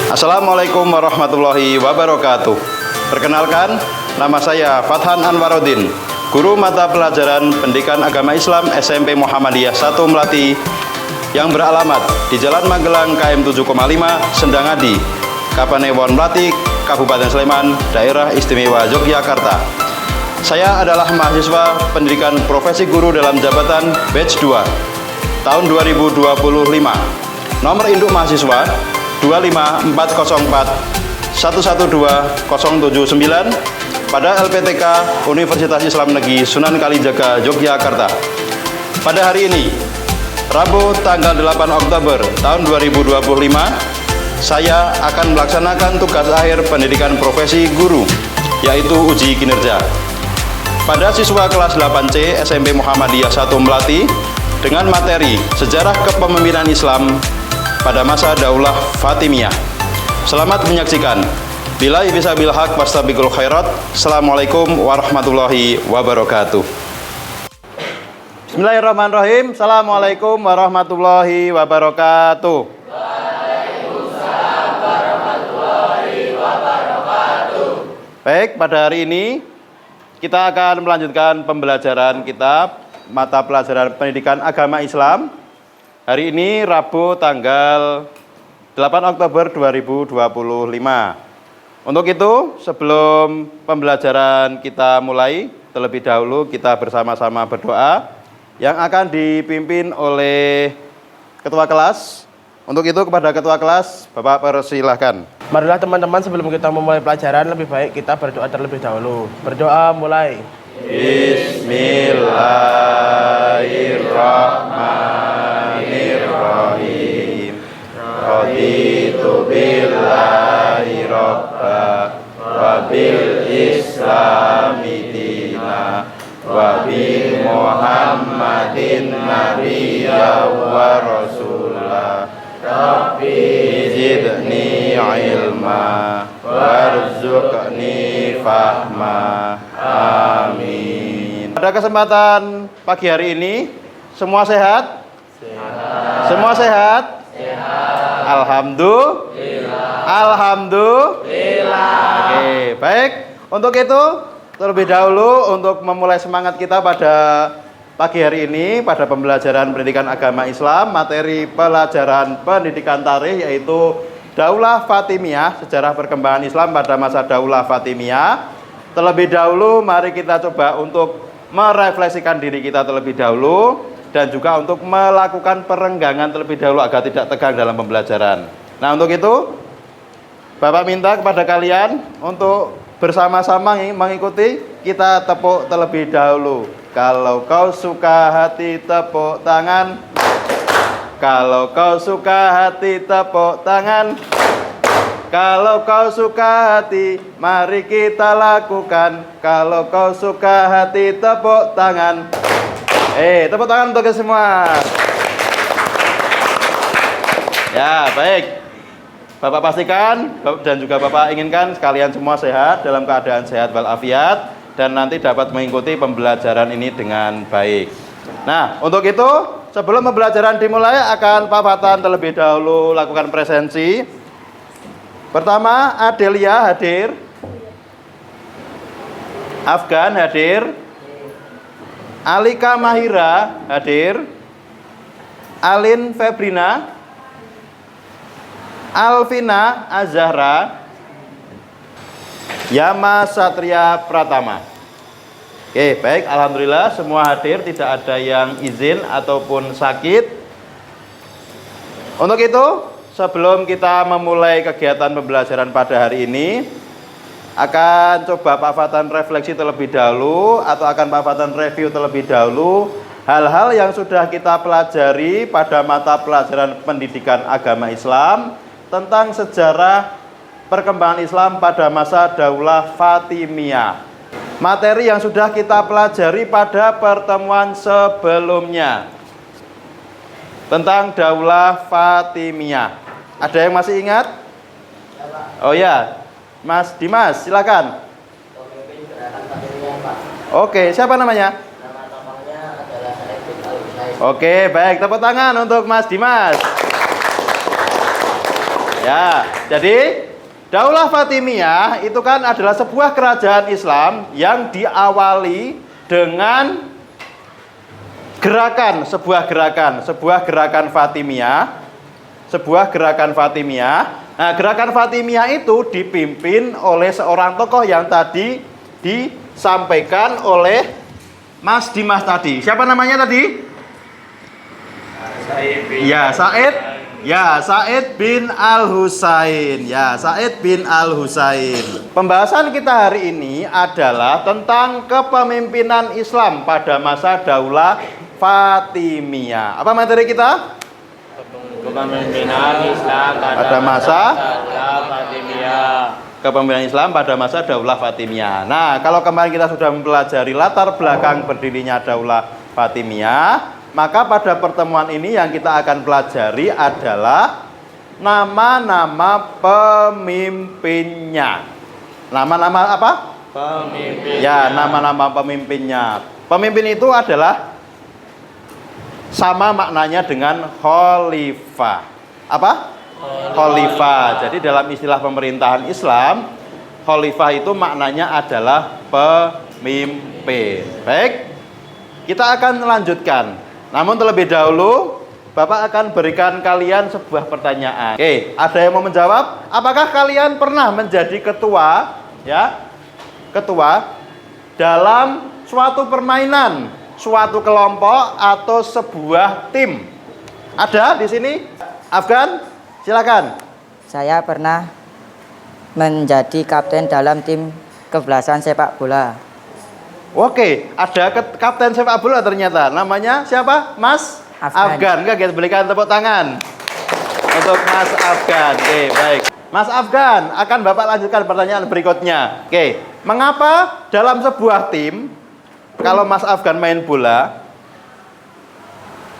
Assalamualaikum warahmatullahi wabarakatuh. Perkenalkan, nama saya Fathan Anwaruddin, guru mata pelajaran Pendidikan Agama Islam SMP Muhammadiyah 1 Melati yang beralamat di Jalan Magelang KM 7,5 Sendangadi, Kapanewon Melati, Kabupaten Sleman, Daerah Istimewa Yogyakarta. Saya adalah mahasiswa pendidikan profesi guru dalam jabatan batch 2 tahun 2025. Nomor induk mahasiswa 25404112079 pada LPTK Universitas Islam Negeri Sunan Kalijaga, Yogyakarta. Pada hari ini, Rabu tanggal 8 Oktober tahun 2025, saya akan melaksanakan tugas akhir pendidikan profesi guru, yaitu uji kinerja pada siswa kelas 8C SMP Muhammadiyah 1 Melati dengan materi Sejarah Kepemimpinan Islam pada masa Daulah Fatimiyah. Selamat menyaksikan. Billahi bisabil haq wastabiqul khairat. Assalamualaikum warahmatullahi wabarakatuh. Bismillahirrahmanirrahim. Assalamualaikum warahmatullahi wabarakatuh. Waalaikumsalam warahmatullahi wabarakatuh. Baik, pada hari ini kita akan melanjutkan pembelajaran kitab mata pelajaran Pendidikan Agama Islam. Hari ini Rabu tanggal 8 Oktober 2025. Untuk itu, sebelum pembelajaran kita mulai, terlebih dahulu kita bersama-sama berdoa yang akan dipimpin oleh ketua kelas. Untuk itu kepada ketua kelas, Bapak persilahkan. Marilah teman-teman, sebelum kita memulai pelajaran, lebih baik kita berdoa terlebih dahulu. Berdoa mulai. Bismillahirrahmanirrahim. Raditu billahi rabba wa bil islami dina wa bi Muhammadin nabiyya wa rasulah. Rabbi zidni ilma warzuqni fahma. Amin. Pada kesempatan pagi hari ini, semua sehat? Sehat. Semua sehat? Sehat. Alhamdulillah. Alhamdulillah. Oke, baik. Untuk itu, terlebih dahulu untuk memulai semangat kita pada pagi hari ini, pada pembelajaran Pendidikan Agama Islam, materi pelajaran pendidikan tarikh yaitu Daulah Fatimiyah, sejarah perkembangan Islam pada masa Daulah Fatimiyah. Terlebih dahulu mari kita coba untuk merefleksikan diri kita terlebih dahulu dan juga untuk melakukan perenggangan terlebih dahulu agar tidak tegang dalam pembelajaran. Nah, untuk itu Bapak minta kepada kalian untuk bersama-sama mengikuti, kita tepuk terlebih dahulu. Kalau kau suka hati tepuk tangan. Kalau kau suka hati tepuk tangan. Kalau kau suka hati, mari kita lakukan. Kalau kau suka hati, tepuk tangan. Tepuk tangan untuk semua. Ya, baik. Bapak pastikan dan juga Bapak inginkan sekalian semua sehat, dalam keadaan sehat walafiat, dan nanti dapat mengikuti pembelajaran ini dengan baik. Nah, untuk itu, sebelum pembelajaran dimulai, akan Pak Fatan terlebih dahulu lakukan presensi. Pertama, Adelia hadir, Afgan hadir, Alika Mahira hadir, Alin Febrina, Alvina Azahra, Yama Satria Pratama. Oke, baik, alhamdulillah semua hadir, tidak ada yang izin ataupun sakit. Untuk itu, sebelum kita memulai kegiatan pembelajaran pada hari ini, akan coba Pak Fatan refleksi terlebih dahulu atau akan Pak Fatan review terlebih dahulu hal-hal yang sudah kita pelajari pada mata pelajaran Pendidikan Agama Islam tentang sejarah perkembangan Islam pada masa Daulah Fatimiyah. Materi yang sudah kita pelajari pada pertemuan sebelumnya tentang Daulah Fatimiyah. Ada yang masih ingat? Oh ya, Mas Dimas, silakan. Pemimpin Gerakan Fatimiyah, Pak. Oke, siapa namanya? Nama tokohnya adalah Syarif bin Al-Husain. Oke, baik, tepuk tangan untuk Mas Dimas. Ya, jadi Daulah Fatimiyah itu kan adalah sebuah kerajaan Islam yang diawali dengan sebuah gerakan Fatimiyah. Nah, gerakan Fatimiyah itu dipimpin oleh seorang tokoh yang tadi disampaikan oleh Mas Dimas tadi. Siapa namanya tadi? Said bin Al-Husain. Said bin Al-Husain. Pembahasan kita hari ini adalah tentang kepemimpinan Islam pada masa Daulah Fatimiyah. Apa materi kita? Kepemimpinan Islam Pada masa Daulah Fatimiyah. Kepemimpinan Islam pada masa Daulah Fatimiyah. Nah, kalau kemarin kita sudah mempelajari latar belakang berdirinya Daulah Fatimiyah, maka pada pertemuan ini yang kita akan pelajari adalah nama-nama pemimpinnya. Nama-nama apa? Pemimpin. Ya, nama-nama pemimpinnya. Pemimpin itu adalah sama maknanya dengan khalifah. Apa? Khalifah. Jadi dalam istilah pemerintahan Islam, khalifah itu maknanya adalah pemimpin. Baik, kita akan melanjutkan. Namun terlebih dahulu, Bapak akan berikan kalian sebuah pertanyaan. Oke, ada yang mau menjawab? Apakah kalian pernah menjadi ketua, ketua dalam suatu permainan, suatu kelompok atau sebuah tim? Ada di sini? Afgan, silakan. Saya pernah menjadi kapten dalam tim kebelasan sepak bola. Oke, ada kapten sepak bola ternyata. Namanya siapa? Mas Afgan. Enggak, kita berikan tepuk tangan untuk Mas Afgan. Oke, baik. Mas Afgan, akan Bapak lanjutkan pertanyaan berikutnya. Oke, mengapa dalam sebuah tim, kalau Mas Afgan main bola,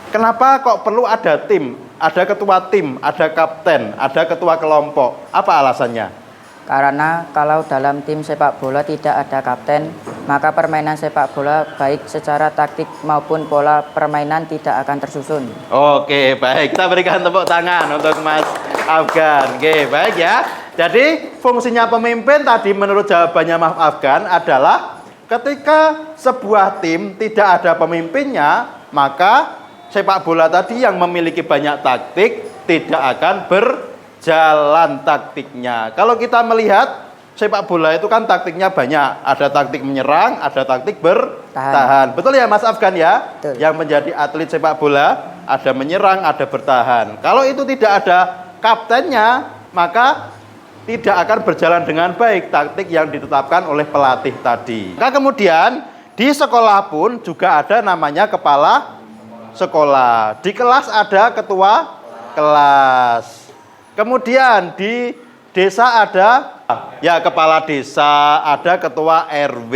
kenapa kok perlu ada tim? Ada ketua tim, ada kapten, ada ketua kelompok. Apa alasannya? Karena kalau dalam tim sepak bola tidak ada kapten, maka permainan sepak bola baik secara taktik maupun pola permainan tidak akan tersusun. Oke, baik. Kita berikan tepuk tangan untuk Mas Afgan. Oke, baik ya. Jadi fungsinya pemimpin tadi menurut jawabannya Mas Afgan adalah ketika sebuah tim tidak ada pemimpinnya, maka sepak bola tadi yang memiliki banyak taktik tidak akan berjalan taktiknya. Kalau kita melihat sepak bola itu kan taktiknya banyak. Ada taktik menyerang, ada taktik bertahan. Betul ya Mas Afgan ya? Betul. Yang menjadi atlet sepak bola ada menyerang, ada bertahan. Kalau itu tidak ada kaptennya, maka tidak akan berjalan dengan baik taktik yang ditetapkan oleh pelatih tadi. Maka kemudian di sekolah pun juga ada namanya kepala sekolah. Di kelas ada ketua kelas. Kemudian di desa ada ya kepala desa, ada ketua RW,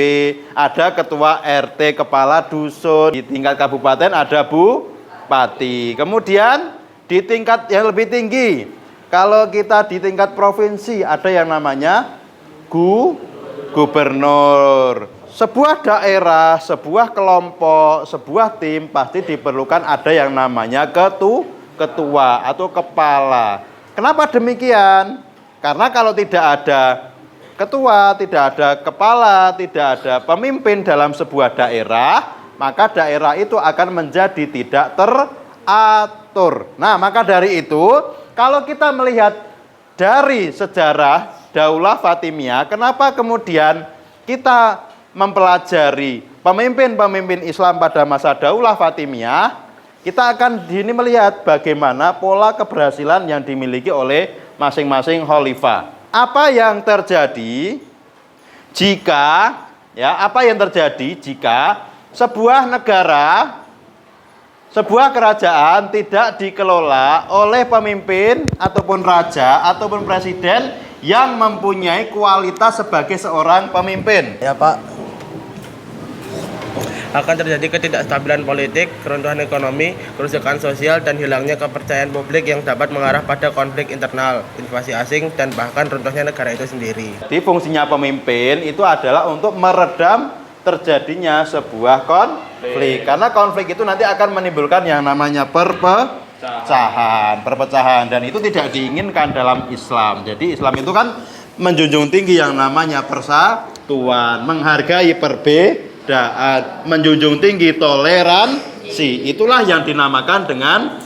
ada ketua RT, kepala dusun. Di tingkat kabupaten ada bupati. Kemudian di tingkat yang lebih tinggi, kalau kita di tingkat provinsi ada yang namanya gubernur. Sebuah daerah, sebuah kelompok, sebuah tim pasti diperlukan ada yang namanya ketua atau kepala. Kenapa demikian? Karena kalau tidak ada ketua, tidak ada kepala, tidak ada pemimpin dalam sebuah daerah, maka daerah itu akan menjadi tidak teratur. Nah, maka dari itu, kalau kita melihat dari sejarah Daulah Fatimiyah, kenapa kemudian kita mempelajari pemimpin-pemimpin Islam pada masa Daulah Fatimiyah, kita akan ini melihat bagaimana pola keberhasilan yang dimiliki oleh masing-masing khalifah. Apa yang terjadi jika sebuah negara, sebuah kerajaan tidak dikelola oleh pemimpin ataupun raja ataupun presiden yang mempunyai kualitas sebagai seorang pemimpin? Ya Pak, akan terjadi ketidakstabilan politik, keruntuhan ekonomi, kerusakan sosial, dan hilangnya kepercayaan publik yang dapat mengarah pada konflik internal, invasi asing, dan bahkan runtuhnya negara itu sendiri. Jadi fungsinya pemimpin itu adalah untuk meredam terjadinya sebuah konflik. Karena konflik itu nanti akan menimbulkan yang namanya perpecahan, dan itu tidak diinginkan dalam Islam. Jadi Islam itu kan menjunjung tinggi yang namanya persatuan, menghargai perbedaan, menjunjung tinggi toleransi. Itulah yang dinamakan dengan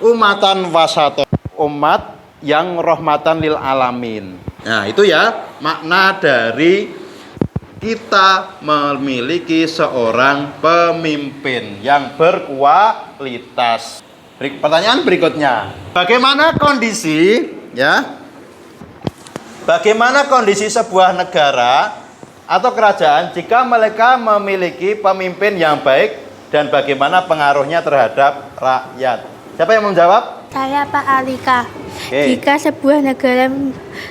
umatan wasaton, umat yang rahmatan lil alamin. Nah, itu ya makna dari kita memiliki seorang pemimpin yang berkualitas. Pertanyaan berikutnya, bagaimana kondisi sebuah negara atau kerajaan jika mereka memiliki pemimpin yang baik, dan bagaimana pengaruhnya terhadap rakyat? Siapa yang menjawab? Saya Pak Alika. Oke. Jika sebuah negara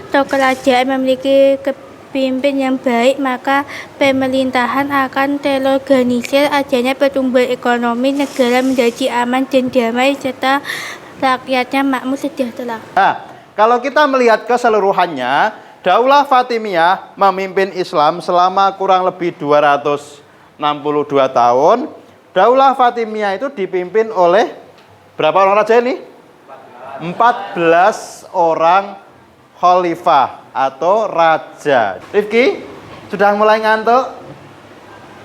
atau kerajaan memiliki kepemimpin yang baik, maka pemerintahan akan terorganisir, adanya pertumbuhan ekonomi, negara menjadi aman dan damai, serta rakyatnya makmur sejahtera. Nah, kalau kita melihat keseluruhannya, Daulah Fatimiyah memimpin Islam selama kurang lebih 262 tahun. Daulah Fatimiyah itu dipimpin oleh berapa orang raja ini? 14 orang khalifah atau raja. Rifki, sudah mulai ngantuk?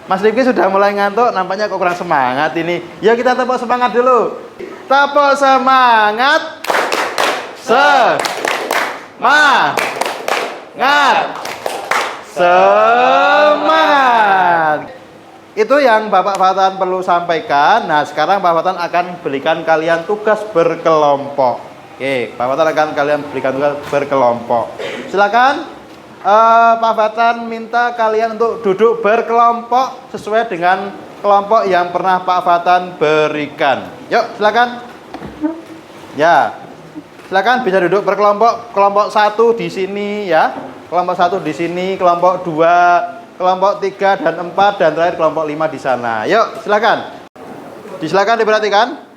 Mas Rifki sudah mulai ngantuk? Nampaknya kok kurang semangat ini. Ya kita tepuk semangat dulu. Tepuk semangat. Semangat. Semangat. Itu yang Bapak Fatan perlu sampaikan. Nah, sekarang Pak Fatan akan berikan kalian tugas berkelompok. Oke, Pak Fatan akan kalian berikan tugas berkelompok. Silakan, Pak Fatan minta kalian untuk duduk berkelompok sesuai dengan kelompok yang pernah Pak Fatan berikan. Yuk, silakan. Ya, silakan bisa duduk berkelompok. Kelompok 1 di sini ya, kelompok 1 di sini, kelompok 2, kelompok 3 dan 4, dan terakhir kelompok 5 di sana. Yuk, silakan. Silakan diperhatikan.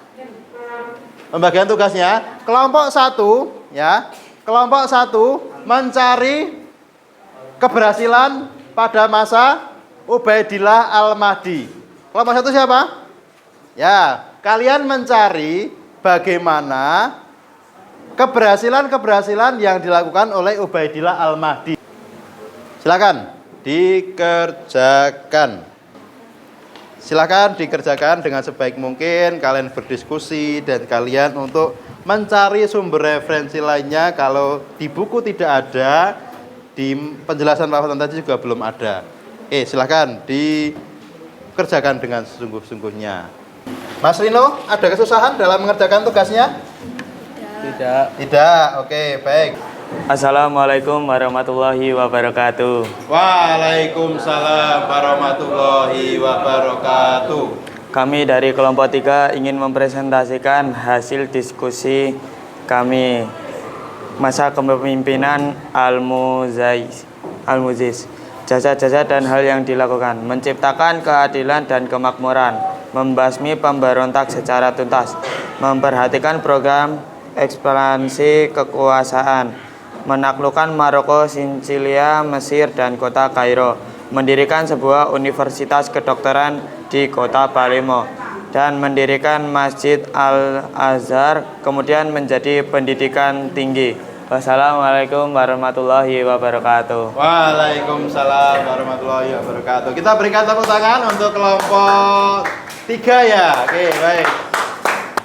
Pembagian tugasnya, kelompok 1 ya. Kelompok 1 mencari keberhasilan pada masa Ubaidillah Al-Mahdi. Kelompok 1 siapa? Ya, kalian mencari bagaimana keberhasilan yang dilakukan oleh Ubaidillah Al-Mahdi. Silakan dikerjakan. Silakan dikerjakan dengan sebaik mungkin. Kalian berdiskusi dan kalian untuk mencari sumber referensi lainnya. Kalau di buku tidak ada, di penjelasan Pak Fatan tadi juga belum ada. Silakan dikerjakan dengan sesungguh-sungguhnya. Mas Rino, ada kesusahan dalam mengerjakan tugasnya? Tidak. Oke, baik. Assalamualaikum warahmatullahi wabarakatuh. Waalaikumsalam warahmatullahi wabarakatuh. Kami dari kelompok 3 ingin mempresentasikan hasil diskusi kami masa kepemimpinan Al-Muziz. Jasa-jasa dan hal yang dilakukan: menciptakan keadilan dan kemakmuran, membasmi pemberontak secara tuntas, memperhatikan program ekspansi kekuasaan, menaklukkan Maroko, Sisilia, Mesir, dan kota Kairo, mendirikan sebuah universitas kedokteran di kota Palermo, dan mendirikan Masjid Al-Azhar, kemudian menjadi pendidikan tinggi. Wassalamualaikum warahmatullahi wabarakatuh. Waalaikumsalam warahmatullahi wabarakatuh. Kita berikan tepuk tangan untuk kelompok 3 ya. Oke, baik.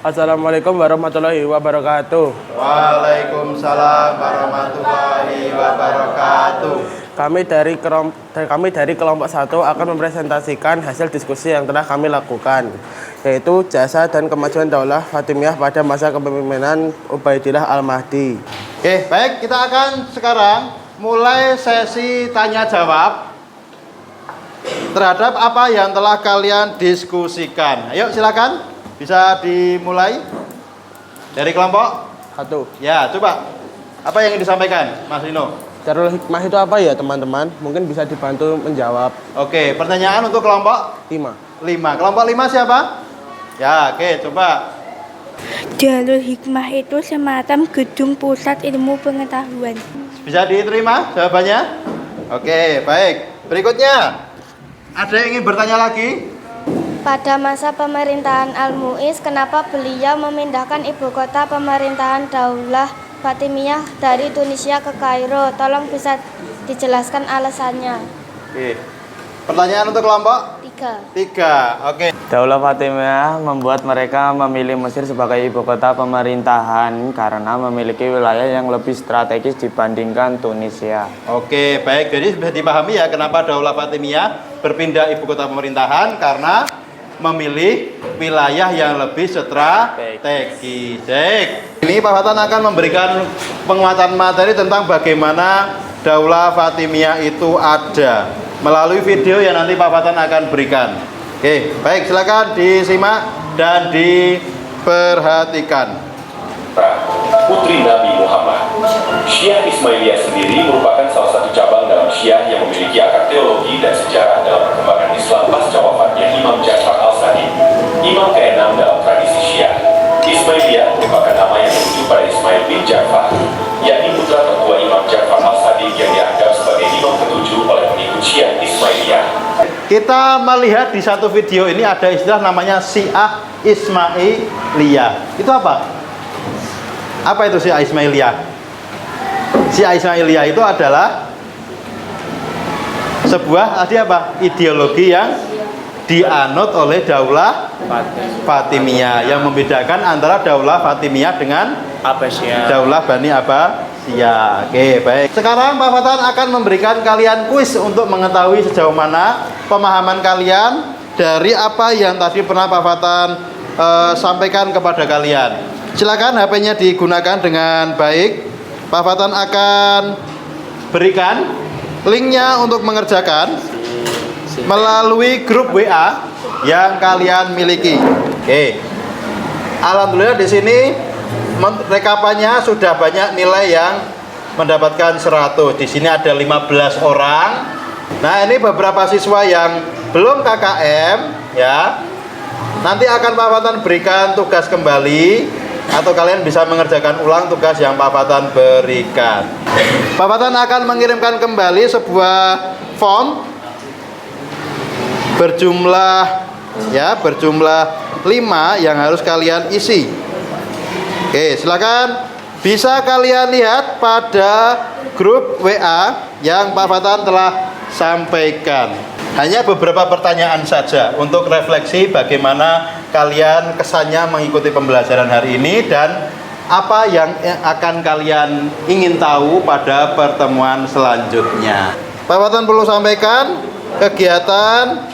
Assalamualaikum warahmatullahi wabarakatuh. Waalaikumsalam warahmatullahi wabarakatuh. Kami dari kelompok 1 akan mempresentasikan hasil diskusi yang telah kami lakukan, yaitu jasa dan kemajuan Daulah Fatimiyah pada masa kepemimpinan Ubaidillah Al-Mahdi. Oke, baik, kita akan sekarang mulai sesi tanya jawab terhadap apa yang telah kalian diskusikan. Ayo silakan. Bisa dimulai dari kelompok 1. ya. Coba, apa yang ingin disampaikan Mas Rino? Darul Hikmah itu apa ya teman-teman? Mungkin bisa dibantu menjawab. Oke, pertanyaan untuk kelompok 5. 5. Kelompok 5 siapa? Ya, oke, coba. Darul Hikmah itu semacam gedung pusat ilmu pengetahuan. Bisa diterima jawabannya? Oke, baik. Berikutnya, ada yang ingin bertanya lagi? Pada masa pemerintahan Al-Mu'iz, kenapa beliau memindahkan ibu kota pemerintahan Daulah Fatimiyah dari Tunisia ke Kairo? Tolong bisa dijelaskan alasannya. Oke. Pertanyaan untuk kelompok 3. Oke. Daulah Fatimiyah membuat mereka memilih Mesir sebagai ibu kota pemerintahan karena memiliki wilayah yang lebih strategis dibandingkan Tunisia. Oke, baik. Jadi bisa dipahami ya kenapa Daulah Fatimiyah berpindah ibu kota pemerintahan karena memilih wilayah yang lebih strategis. Ini Pak Fatan akan memberikan penguatan materi tentang bagaimana Daulah Fatimiyah itu ada melalui video yang nanti Pak Fatan akan berikan. Oke, baik, silakan disimak dan diperhatikan. Putri Nabi Muhammad. Syiah Ismailiyah sendiri merupakan salah satu cabang dalam Syiah yang memiliki akar teologi dan sejarah dalam perkembangan Islam pasca wafatnya Imam Ja'far al-Sadiq, imam ke-6 dalam tradisi Syiah. Ismailiyah merupakan nama yang merujuk pada Ismail bin Ja'far, yakni putra tertua Imam Ja'far al-Sadiq yang dianggap sebagai imam ke-7 oleh pengikut Syiah Ismailiyah. Kita melihat di satu video ini ada istilah namanya Syiah Ismailiyah. Itu apa? Apa itu Syiah Ismailiyah? Syiah Ismailiyah itu adalah sebuah ideologi yang dianut oleh Daulah Fatimiyah yang membedakan antara Daulah Fatimiyah dengan Daulah Bani Abbasiyah. Oke, baik. Sekarang Pak Fatan akan memberikan kalian kuis untuk mengetahui sejauh mana pemahaman kalian dari apa yang tadi pernah Pak Fatan sampaikan kepada kalian. Silakan HP-nya digunakan dengan baik. Pak Fatan akan berikan linknya untuk mengerjakan melalui grup WA yang kalian miliki. Oke. Alhamdulillah di sini rekapannya sudah banyak nilai yang mendapatkan 100. Di sini ada 15 orang. Nah, ini beberapa siswa yang belum KKM ya. Nanti akan Pak Fatan berikan tugas kembali atau kalian bisa mengerjakan ulang tugas yang Pak Fatan berikan. Pak Fatan akan mengirimkan kembali sebuah form berjumlah 5 yang harus kalian isi. Oke, silakan bisa kalian lihat pada grup WA yang Pak Fatan telah sampaikan. Hanya beberapa pertanyaan saja untuk refleksi bagaimana kalian kesannya mengikuti pembelajaran hari ini dan apa yang akan kalian ingin tahu pada pertemuan selanjutnya. Pak Fatan perlu sampaikan kegiatan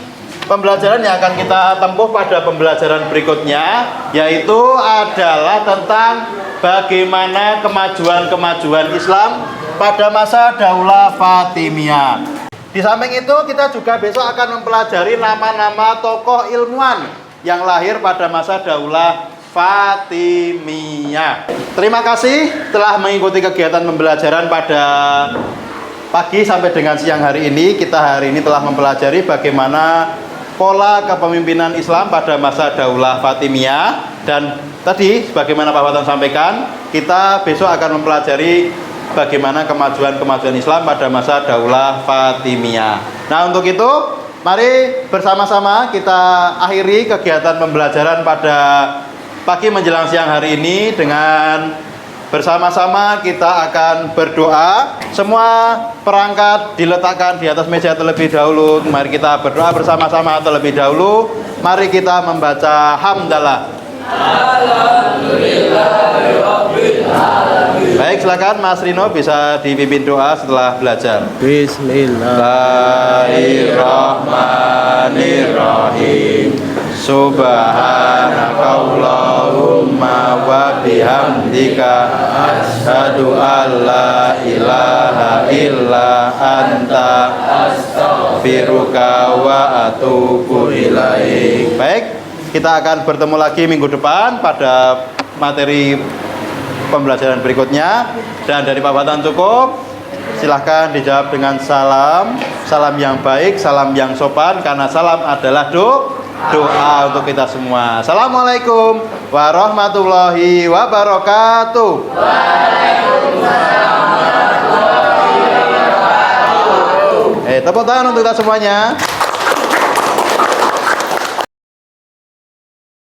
pembelajaran yang akan kita tempuh pada pembelajaran berikutnya, yaitu adalah tentang bagaimana kemajuan Islam pada masa Daulah Fatimiyah. Di samping itu kita juga besok akan mempelajari nama-nama tokoh ilmuwan yang lahir pada masa Daulah Fatimiyah. Terima kasih telah mengikuti kegiatan pembelajaran pada pagi sampai dengan siang hari ini. Kita hari ini telah mempelajari bagaimana pola kepemimpinan Islam pada masa Daulah Fatimiyah, dan tadi sebagaimana Pak Fatan sampaikan, kita besok akan mempelajari bagaimana kemajuan Islam pada masa Daulah Fatimiyah. Nah, untuk itu mari bersama-sama kita akhiri kegiatan pembelajaran pada pagi menjelang siang hari ini dengan bersama-sama kita akan berdoa. Semua perangkat diletakkan di atas meja terlebih dahulu. Mari kita berdoa bersama-sama terlebih dahulu. Mari kita membaca hamdalah. Baik, silakan Mas Rino bisa dipimpin doa setelah belajar. Bismillahirrahmanirrahim. Subhanakallahumma wa bihamdika asyhadu an la ilaha illa anta astaghfiruka wa atubu ilaik. Baik, kita akan bertemu lagi minggu depan pada materi pembelajaran berikutnya, dan dari Pak Fatan cukup. Silahkan dijawab dengan salam yang baik, salam yang sopan, karena salam adalah doa untuk kita semua. Assalamualaikum warahmatullahi wabarakatuh. Waalaikumsalam warahmatullahi wabarakatuh. Tepuk tangan untuk kita semuanya.